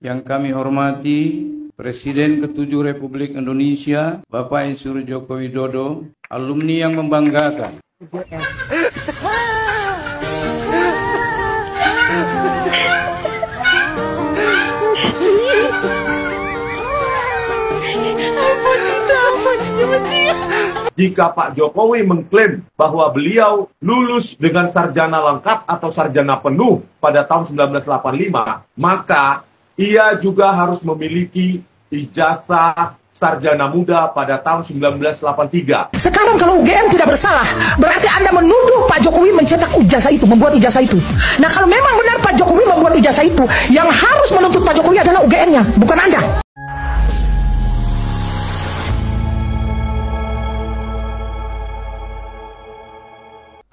Yang kami hormati Presiden ke-7 Republik Indonesia, Bapak Insinyur Joko Widodo, alumni yang membanggakan. Jika Pak Jokowi mengklaim bahwa beliau lulus dengan sarjana lengkap atau sarjana penuh pada tahun 1985, maka ia juga harus memiliki ijazah sarjana muda pada tahun 1983. Sekarang kalau UGM tidak bersalah, berarti Anda menuduh Pak Jokowi mencetak ijazah itu, membuat ijazah itu. Nah, kalau memang benar Pak Jokowi membuat ijazah itu, yang harus menuntut Pak Jokowi adalah UGM-nya, bukan Anda.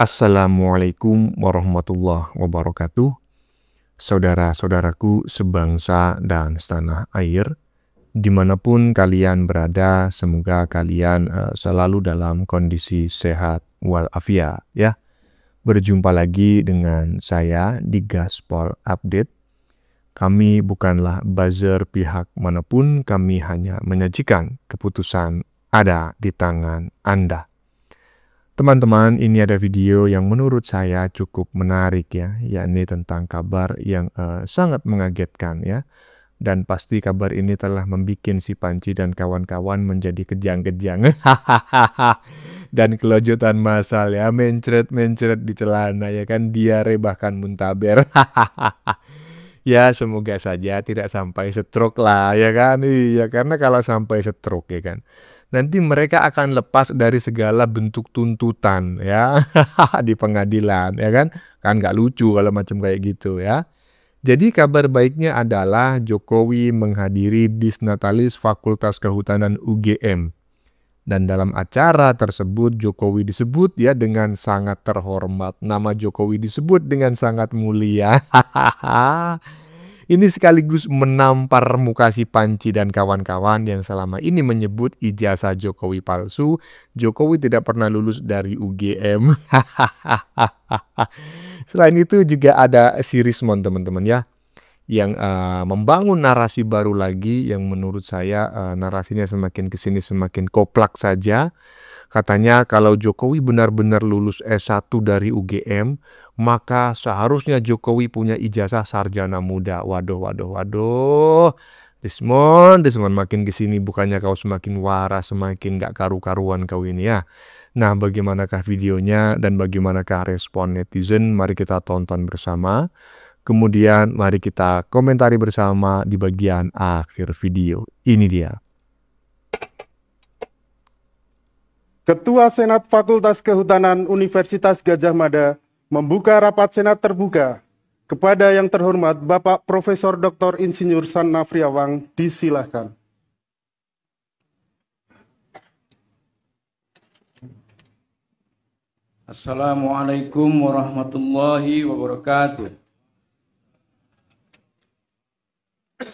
Assalamualaikum warahmatullahi wabarakatuh. Saudara-saudaraku sebangsa dan setanah air, dimanapun kalian berada, semoga kalian selalu dalam kondisi sehat walafiat ya. Berjumpa lagi dengan saya di Gaspol Update. Kami bukanlah buzzer pihak manapun, kami hanya menyajikan keputusan ada di tangan Anda. Teman-teman, ini ada video yang menurut saya cukup menarik ya, yakni tentang kabar yang sangat mengagetkan ya. Dan pasti kabar ini telah membuat si Panci dan kawan-kawan menjadi kejang-kejang. Dan kelojotan masal ya, mencret-mencret di celana ya kan, diare bahkan muntaber. Ya semoga saja tidak sampai stroke lah ya kan. Iya, karena kalau sampai stroke ya kan, nanti mereka akan lepas dari segala bentuk tuntutan ya di pengadilan ya kan nggak lucu kalau macam kayak gitu ya. Jadi kabar baiknya adalah Jokowi menghadiri Disnatalis Fakultas Kehutanan UGM, dan dalam acara tersebut Jokowi disebut ya dengan sangat terhormat, nama Jokowi disebut dengan sangat mulia. Ini sekaligus menampar muka si Panci dan kawan-kawan yang selama ini menyebut ijazah Jokowi palsu. Jokowi tidak pernah lulus dari UGM. Selain itu juga ada si Rismon teman-teman ya, yang membangun narasi baru lagi yang menurut saya narasinya semakin kesini semakin koplak saja. Katanya kalau Jokowi benar-benar lulus S1 dari UGM, maka seharusnya Jokowi punya ijazah sarjana muda. Waduh. Desmond makin kesini bukannya kau semakin waras, semakin gak karu-karuan kau ini ya. Nah, bagaimanakah videonya dan bagaimanakah respon netizen? Mari kita tonton bersama. Kemudian mari kita komentari bersama di bagian akhir video. Ini dia. Ketua Senat Fakultas Kehutanan Universitas Gadjah Mada membuka rapat Senat terbuka. Kepada yang terhormat Bapak Profesor Dr. Insinyur San Nafriawang, disilahkan. Assalamualaikum warahmatullahi wabarakatuh.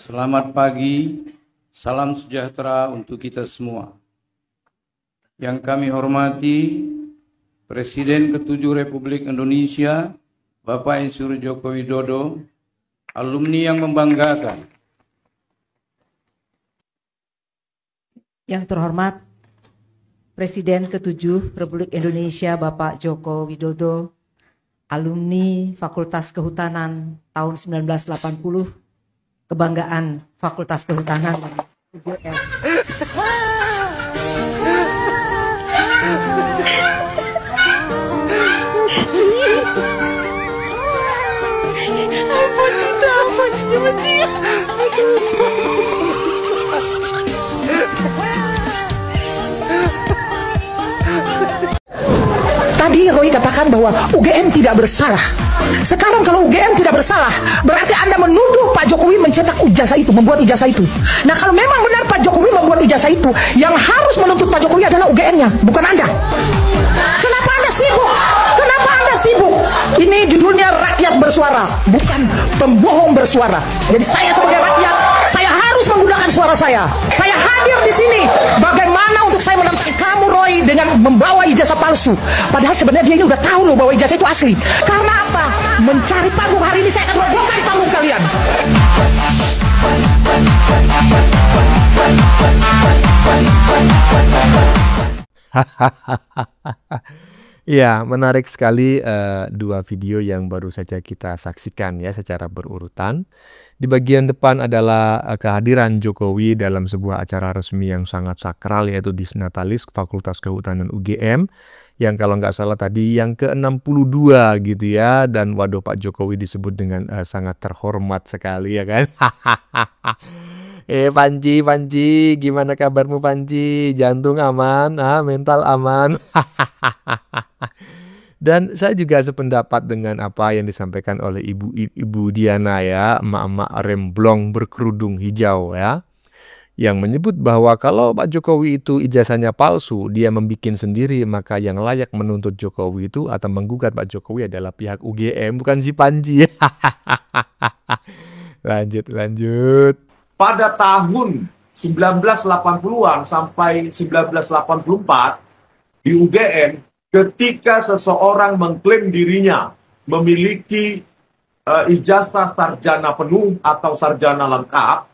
Selamat pagi, salam sejahtera untuk kita semua. Yang kami hormati Presiden ke-7 Republik Indonesia, Bapak Insinyur Joko Widodo, alumni yang membanggakan. Yang terhormat Presiden ke-7 Republik Indonesia, Bapak Joko Widodo, alumni Fakultas Kehutanan tahun 1980, kebanggaan Fakultas Kehutanan UGM. Tadi Roy katakan bahwa UGM tidak bersalah. Sekarang kalau UGM tidak bersalah, berarti Anda menuduh Pak Jokowi mencetak ijazah itu, membuat ijazah itu. Nah, kalau memang benar Pak Jokowi membuat ijazah itu, yang harus menuntut Pak Jokowi adalah UGM-nya, bukan Anda. Kenapa Anda sibuk? Kenapa Anda sibuk? Ini judulnya rakyat bersuara, bukan pembohong bersuara. Jadi saya sebagai rakyat, saya harus menggunakan suara saya. Saya hadir di sini. Bagaimana untuk saya menentang kamu Roy dengan membawa ijazah palsu? Padahal sebenarnya dia ini udah tahu loh bahwa ijazah itu asli. Karena apa? Mencari panggung. Hari ini saya akan membongkar panggung kalian. Ya, menarik sekali dua video yang baru saja kita saksikan ya secara berurutan. Di bagian depan adalah kehadiran Jokowi dalam sebuah acara resmi yang sangat sakral, yaitu Disnatalis Fakultas Kehutanan UGM, yang kalau nggak salah tadi yang ke-62 gitu ya. Dan waduh, Pak Jokowi disebut dengan sangat terhormat sekali ya kan. Panji, gimana kabarmu Panji? Jantung aman, mental aman. Dan saya juga sependapat dengan apa yang disampaikan oleh Ibu Diana ya, emak-emak remblong berkerudung hijau ya, yang menyebut bahwa kalau Pak Jokowi itu ijazahnya palsu, dia membikin sendiri, maka yang layak menuntut Jokowi itu atau menggugat Pak Jokowi adalah pihak UGM, bukan si Panji. Lanjut. Pada tahun 1980-an sampai 1984 di UGM, ketika seseorang mengklaim dirinya memiliki ijazah sarjana penuh atau sarjana lengkap,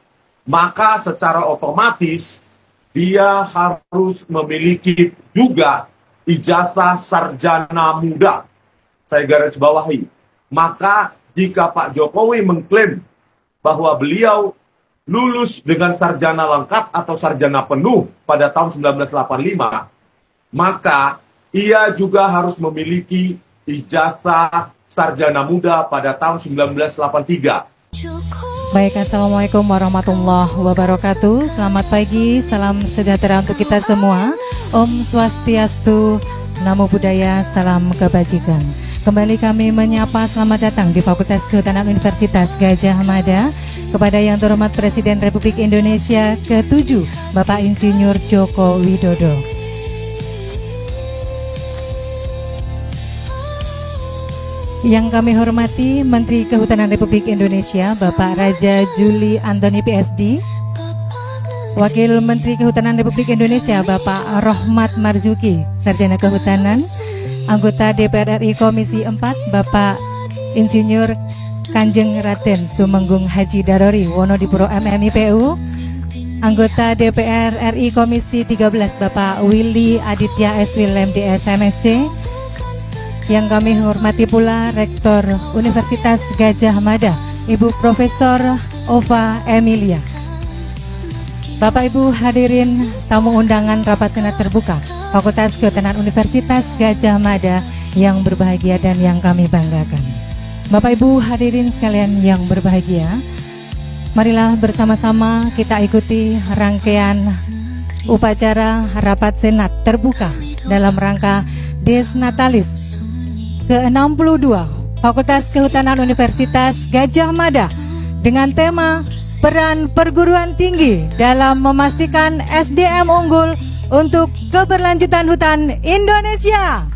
maka secara otomatis dia harus memiliki juga ijazah sarjana muda. Saya garis bawahi. Maka jika Pak Jokowi mengklaim bahwa beliau lulus dengan sarjana lengkap atau sarjana penuh pada tahun 1985, maka ia juga harus memiliki ijazah sarjana muda pada tahun 1983. Baik, Assalamualaikum warahmatullahi wabarakatuh. Selamat pagi, salam sejahtera untuk kita semua. Om Swastiastu, Namo Buddhaya, salam kebajikan. Kembali kami menyapa selamat datang di Fakultas Kehutanan Universitas Gadjah Mada kepada yang terhormat Presiden Republik Indonesia ke-7 Bapak Insinyur Joko Widodo. Yang kami hormati Menteri Kehutanan Republik Indonesia Bapak Raja Juli Antoni PSD, Wakil Menteri Kehutanan Republik Indonesia Bapak Rohmat Marzuki, Sarjana Kehutanan, Anggota DPR RI Komisi 4 Bapak Insinyur Kanjeng Raden Tumenggung Haji Darori Wonodipuro MMIPU, Anggota DPR RI Komisi 13 Bapak Willy Aditya S. Willem DS MSc, yang kami hormati pula Rektor Universitas Gadjah Mada Ibu Profesor Ova Emilia. Bapak Ibu hadirin tamu undangan rapat senat terbuka Fakultas Kehutanan Universitas Gadjah Mada yang berbahagia dan yang kami banggakan. Bapak Ibu hadirin sekalian yang berbahagia, marilah bersama-sama kita ikuti rangkaian upacara rapat senat terbuka dalam rangka Disnatalis ke-62 Fakultas Kehutanan Universitas Gadjah Mada dengan tema Peran Perguruan Tinggi dalam Memastikan SDM Unggul untuk Keberlanjutan Hutan Indonesia.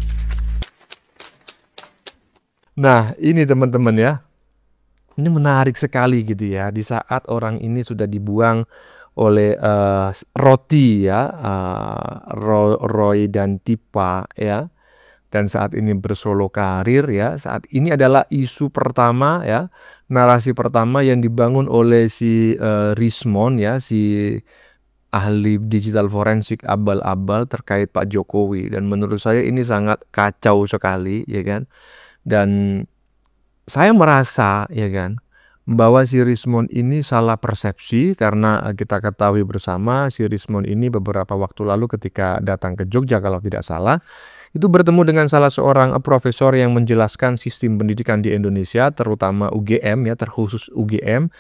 Nah, ini teman-teman ya, ini menarik sekali gitu ya. Di saat orang ini sudah dibuang oleh Roti ya, Roy dan Tipa ya, dan saat ini bersolo karir ya. Saat ini adalah isu pertama ya, narasi pertama yang dibangun oleh si Rismon ya, si ahli digital forensik abal-abal terkait Pak Jokowi. Dan menurut saya ini sangat kacau sekali ya kan. Dan saya merasa ya kan bahwa si Rismon ini salah persepsi, karena kita ketahui bersama si Rismon ini beberapa waktu lalu ketika datang ke Jogja kalau tidak salah, itu bertemu dengan salah seorang profesor yang menjelaskan sistem pendidikan di Indonesia, terutama UGM ya, terkhusus UGM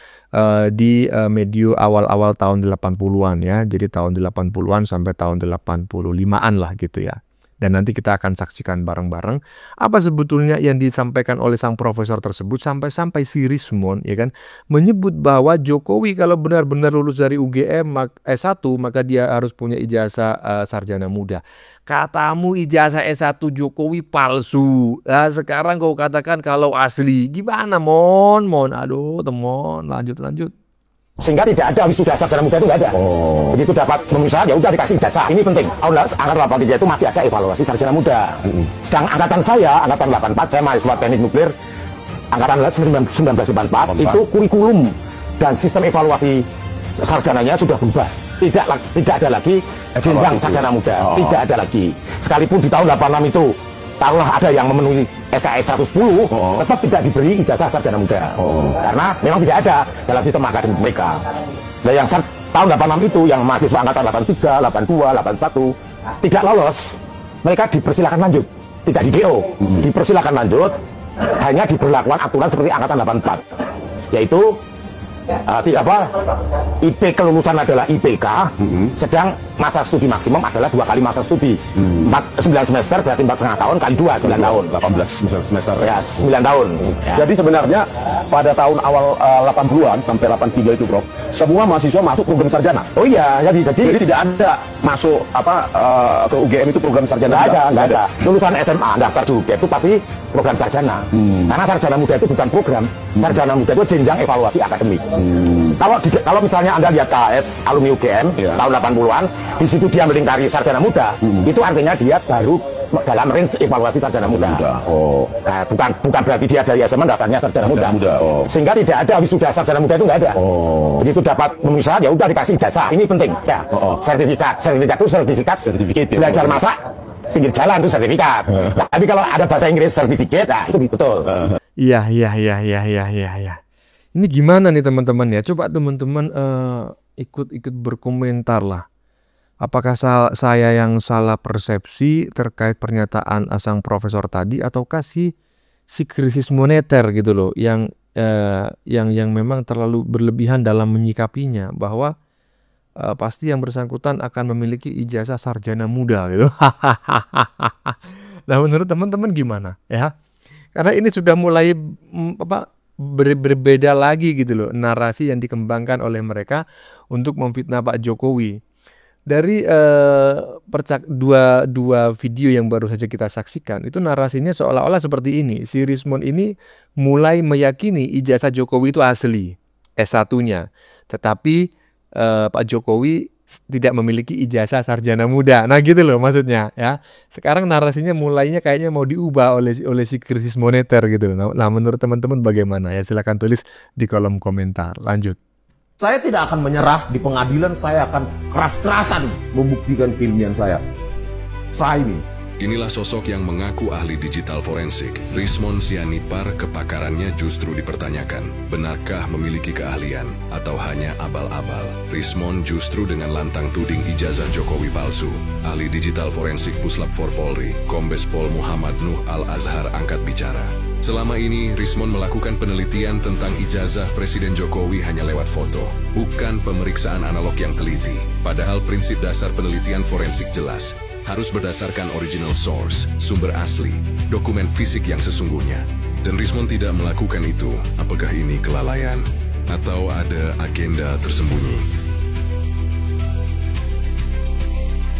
di medio awal-awal tahun 80-an ya. Jadi tahun 80-an sampai tahun 85-an lah gitu ya. Dan nanti kita akan saksikan bareng-bareng apa sebetulnya yang disampaikan oleh sang profesor tersebut, sampai si Rismon ya kan menyebut bahwa Jokowi kalau benar-benar lulus dari UGM S1 maka dia harus punya ijazah sarjana muda. Katamu ijazah S1 Jokowi palsu. Nah, sekarang kau katakan kalau asli. Gimana Mon? Aduh teman, lanjut. Sehingga tidak ada wisuda sarjana muda itu nggak ada. Begitu dapat memenuhi syarat ya udah dikasih ijazah. Ini penting. Angkatan 83 itu masih ada evaluasi sarjana muda. Sedang angkatan saya, angkatan 84, saya mahasiswa teknik nuklir, angkatan 1984 itu kurikulum dan sistem evaluasi sarjananya sudah berubah. tidak ada lagi jenjang sarjana muda, tidak ada lagi. Sekalipun di tahun 86 itu taruhlah ada yang memenuhi SKS 110, tetap tidak diberi ijazah sarjana muda, karena memang tidak ada dalam sistem akademik mereka. Nah, yang tahun 86 itu yang mahasiswa angkatan 83, 82, 81 tidak lolos, mereka dipersilakan lanjut, tidak di DO, dipersilakan lanjut, hanya diberlakukan aturan seperti angkatan 84, yaitu IP kelulusan adalah IPK, sedang masa studi maksimum adalah 2 kali masa studi, 9 semester berarti 4,5 tahun kali 2, 9 tahun, 18 semester ya, 9 tahun ya. Jadi sebenarnya pada tahun awal 80-an sampai 83 itu Prof, semua mahasiswa masuk program sarjana. Oh iya, jadi tidak ada masuk ke UGM itu program sarjana. Nggak ada. Lulusan SMA daftar di UGM itu pasti program sarjana, karena sarjana muda itu bukan program, sarjana muda itu jenjang evaluasi akademik. Kalau misalnya Anda lihat KS alumni UGM tahun 80-an, di situ dia melingkari sarjana muda, itu artinya dia baru dalam range evaluasi sarjana muda. Nah, bukan berarti dia dari SMA daftarnya sarjana muda. Sehingga tidak ada wisuda sarjana muda, itu nggak ada. Begitu dapat memenuhi syarat ya udah dikasih ijazah. Ini penting ya. Sertifikat itu sertifikat belajar masak pinggir jalan itu sertifikat. Tapi kalau ada bahasa Inggris sertifikat, nah itu betul. Iya. Ini gimana nih teman-teman ya? Coba teman-teman ikut berkomentar lah. Apakah saya yang salah persepsi terkait pernyataan sang profesor tadi, ataukah si krisis moneter gitu loh yang memang terlalu berlebihan dalam menyikapinya, bahwa pasti yang bersangkutan akan memiliki ijazah sarjana muda gitu. Nah, menurut teman-teman gimana ya? Karena ini sudah mulai berbeda lagi gitu loh narasi yang dikembangkan oleh mereka untuk memfitnah Pak Jokowi. Dari dua video yang baru saja kita saksikan, itu narasinya seolah-olah seperti ini. Si Rismon ini mulai meyakini ijazah Jokowi itu asli, S1-nya. Tetapi Pak Jokowi tidak memiliki ijazah sarjana muda. Nah gitu loh maksudnya ya. Sekarang narasinya mulainya kayaknya mau diubah oleh si krisis moneter gitu. Nah menurut teman-teman bagaimana ya? Silakan tulis di kolom komentar. Lanjut. Saya tidak akan menyerah di pengadilan, saya akan keras-kerasan membuktikan keilmuan saya. Saya ini. Inilah sosok yang mengaku ahli digital forensik. Rismon Sianipar, kepakarannya justru dipertanyakan. Benarkah memiliki keahlian atau hanya abal-abal? Rismon justru dengan lantang tuding ijazah Jokowi palsu. Ahli digital forensik Puslap 4 Polri, Kombes Pol Muhammad Nuh Al-Azhar angkat bicara. Selama ini, Rismon melakukan penelitian tentang ijazah Presiden Jokowi hanya lewat foto, bukan pemeriksaan analog yang teliti. Padahal prinsip dasar penelitian forensik jelas, harus berdasarkan original source, sumber asli, dokumen fisik yang sesungguhnya. Dan Rismon tidak melakukan itu. Apakah ini kelalaian atau ada agenda tersembunyi?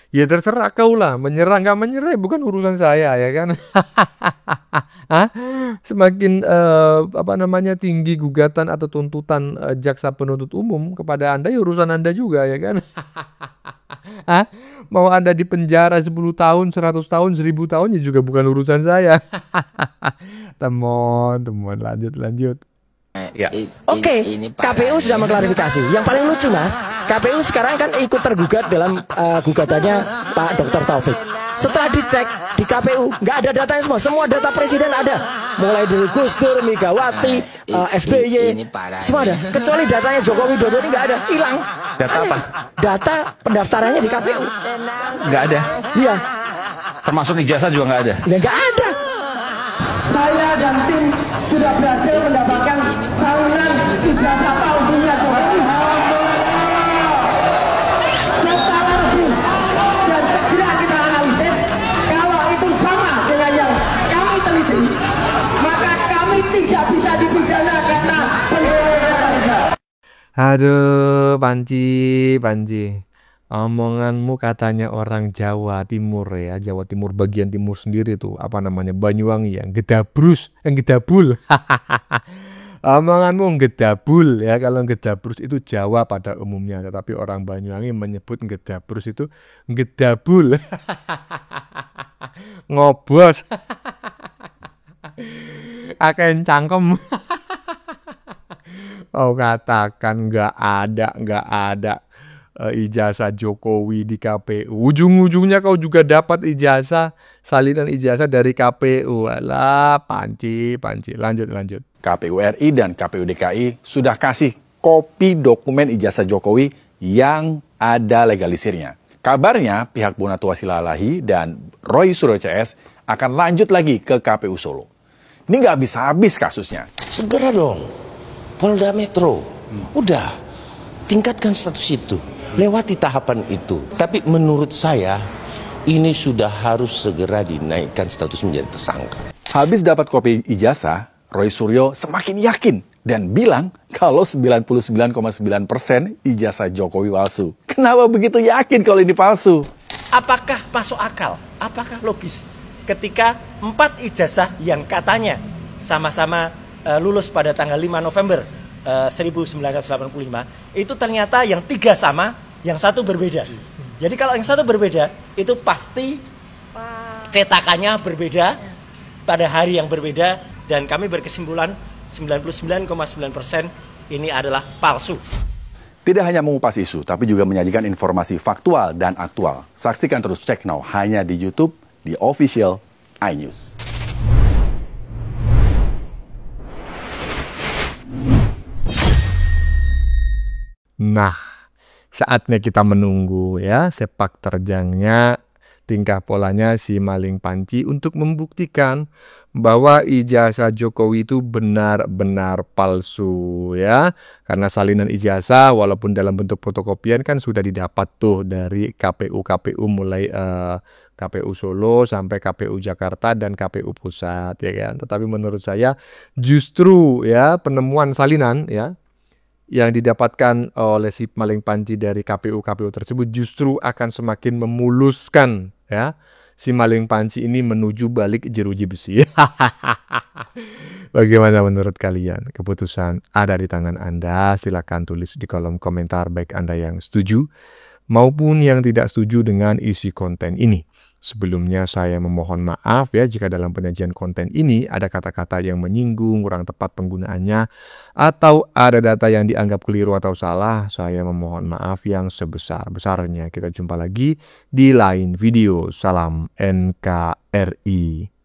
Ya terserah kau lah, menyerah nggak menyerah bukan urusan saya ya kan. Semakin tinggi gugatan atau tuntutan jaksa penuntut umum kepada Anda, ya urusan Anda juga ya kan. Mau Anda di penjara 10 tahun, 100 tahun, 1000 tahun ya juga bukan urusan saya. Teman, lanjut. Ya. Oke, KPU sudah mengklarifikasi. Yang paling lucu Mas, KPU sekarang kan ikut tergugat dalam gugatannya Pak Dr. Taufik. Setelah dicek di KPU, nggak ada datanya semua data presiden ada. Mulai dari Gus Dur, Megawati, SBY, semua ada. Kecuali datanya Joko Widodo ini nggak ada, hilang. Data apa? Data pendaftarannya di KPU. Nggak ada? Iya. Termasuk ijazah juga nggak ada? Ya nggak ada. Saya dan tim sudah berhasil mendapatkan saluran ijazah palsunya Jokowi. Secara resmi dan segera kita analisis, kalau itu sama dengan yang kami teliti, maka kami tidak bisa dipidana karena penggeledahan. Aduh, Panji. Omonganmu katanya orang Jawa Timur ya, Jawa Timur bagian timur sendiri tuh, Banyuwangi yang gedabul. Omonganmu gedabul ya, kalau gedabrus itu Jawa pada umumnya, tetapi orang Banyuwangi menyebut gedabrus itu gedabul. Ngobos. Akan cangkem. Oh katakan nggak ada ijazah Jokowi di KPU. Ujung-ujungnya kau juga dapat ijazah, salinan ijazah dari KPU. Alah, panci. Lanjut. KPU RI dan KPU DKI sudah kasih kopi dokumen ijazah Jokowi yang ada legalisirnya. Kabarnya pihak Bonatua Silalahi dan Roy Suryo CS akan lanjut lagi ke KPU Solo. Ini nggak habis-habis kasusnya. Segera dong, Polda Metro, udah tingkatkan status itu, lewati tahapan itu. Tapi menurut saya ini sudah harus segera dinaikkan status menjadi tersangka. Habis dapat kopi ijazah, Roy Suryo semakin yakin dan bilang kalau 99,9% ijazah Jokowi palsu. Kenapa begitu yakin kalau ini palsu? Apakah masuk akal? Apakah logis? Ketika 4 ijazah yang katanya sama-sama lulus pada tanggal 5 November 1985, itu ternyata yang 3 sama, yang 1 berbeda. Jadi kalau yang 1 berbeda, itu pasti cetakannya berbeda pada hari yang berbeda, dan kami berkesimpulan 99,9% ini adalah palsu. Tidak hanya mengupas isu, tapi juga menyajikan informasi faktual dan aktual. Saksikan terus Cek Now hanya di YouTube, di official iNews. Nah, saatnya kita menunggu ya sepak terjangnya, tingkah polanya si maling panci untuk membuktikan bahwa ijazah Jokowi itu benar-benar palsu ya. Karena salinan ijazah walaupun dalam bentuk fotokopian kan sudah didapat tuh dari KPU mulai KPU Solo sampai KPU Jakarta dan KPU Pusat ya kan. Tetapi menurut saya justru ya penemuan salinan ya yang didapatkan oleh si maling panci dari KPU tersebut justru akan semakin memuluskan ya si maling panci ini menuju balik jeruji besi. Bagaimana menurut kalian? Keputusan ada di tangan Anda. Silakan tulis di kolom komentar baik Anda yang setuju maupun yang tidak setuju dengan isi konten ini. Sebelumnya saya memohon maaf ya jika dalam penyajian konten ini ada kata-kata yang menyinggung, kurang tepat penggunaannya, atau ada data yang dianggap keliru atau salah. Saya memohon maaf yang sebesar-besarnya. Kita jumpa lagi di lain video. Salam NKRI.